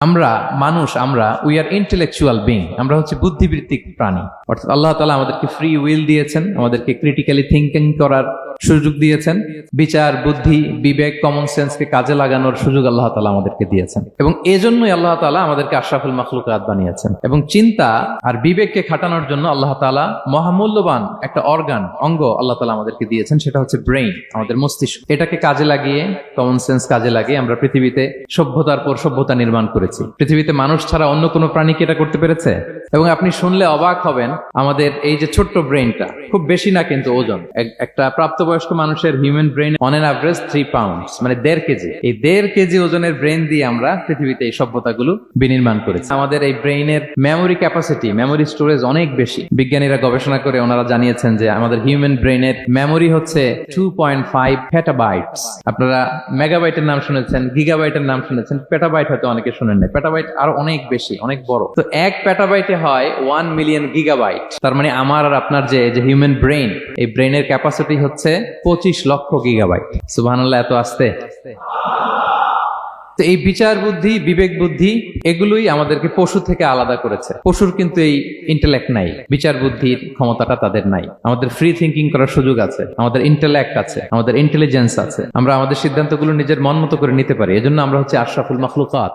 আমরা মানুষ, আমরা উই আর ইন্টেলেকচুয়াল বিং, আমরা হচ্ছে বুদ্ধিবৃত্তিক প্রাণী। অর্থাৎ আল্লাহ তাআলা আমাদেরকে ফ্রি উইল দিয়েছেন, আমাদেরকে ক্রিটিক্যালি থিঙ্কিং করার সুযোগ দিয়েছেন, বিচার, বুদ্ধি, বিবেক, কমন সেন্সকে কাজে লাগানোর সুযোগ আল্লাহ তাআলা আমাদেরকে দিয়েছেন। এবং এজন্যই আল্লাহ তাআলা আমাদেরকে আশরাফুল মাখলুকাত বানিয়েছেন। এবং চিন্তা আর বিবেককে খাটানোর জন্য আল্লাহ তাআলা মহামূল্যবান একটা অঙ্গ আল্লাহ তাআলা আমাদেরকে দিয়েছেন, সেটা হচ্ছে ব্রেইন, আমাদের মস্তিষ্ক। এটাকে কাজে লাগিয়ে, কমন সেন্স কাজে লাগিয়ে আমরা পৃথিবীতে সভ্যতার পর সভ্যতা নির্মাণ করেছি। পৃথিবীতে মানুষ ছাড়া অন্য কোনো প্রাণী কি এটা করতে পেরেছে? এবং আপনি শুনলে অবাক হবেন, আমাদের এই যে ছোট্ট ব্রেইনটা, খুব বেশি না কিন্তু ওজন, একটা প্রাপ্তবয়স্ক মানুষের human brain on an average 3 pounds, মানে 1.5 কেজি। এই 1.5 কেজি ওজনের ব্রেইন দিয়ে আমরা পৃথিবীতে এই সভ্যতাগুলো বিনির্মাণ করেছি। আমাদের এই ব্রেইনের মেমোরি ক্যাপাসিটি, মেমোরি স্টোরেজ অনেক বেশি। বিজ্ঞানীরা গবেষণা করে ওনারা জানিয়েছেন যে আমাদের হিউম্যান ব্রেইনের মেমোরি হচ্ছে 2.5 পেটাবাইটস। আপনারা মেগাবাইটের নাম শুনেছেন, গিগাবাইটের নাম শুনেছেন, পেটাবাইট হয়তো অনেকে শুনেন না। পেটাবাইট আরো অনেক বেশি, অনেক বড়। তো 1 পেটাবাইটে হয় 1 মিলিয়ন গিগাবাইট। তার মানে আমার আর আপনার যে হিউম্যান ব্রেইন, এই ব্রেইনের ক্যাপাসিটি হচ্ছে 25 লক্ষ গিগাবাইট। সুবহানাল্লাহ, এত আসতে। তো এই বিচার বুদ্ধি, বিবেক বুদ্ধি, এগুলোই আমাদেরকে পশু থেকে আলাদা করেছে। পশুর কিন্তু এই ইন্টেলেক্ট নাই, বিচার বুদ্ধির ক্ষমতাটা তাদের নাই। আমাদের ফ্রি থিঙ্কিং করার সুযোগ আছে, আমাদের ইন্টেলেক্ট আছে, আমাদের ইন্টেলিজেন্স আছে। আমরা আমাদের সিদ্ধান্তগুলো নিজের মন মতো করে নিতে পারি। এজন্য আমরা হচ্ছে আশরাফুল মাখলুকাত।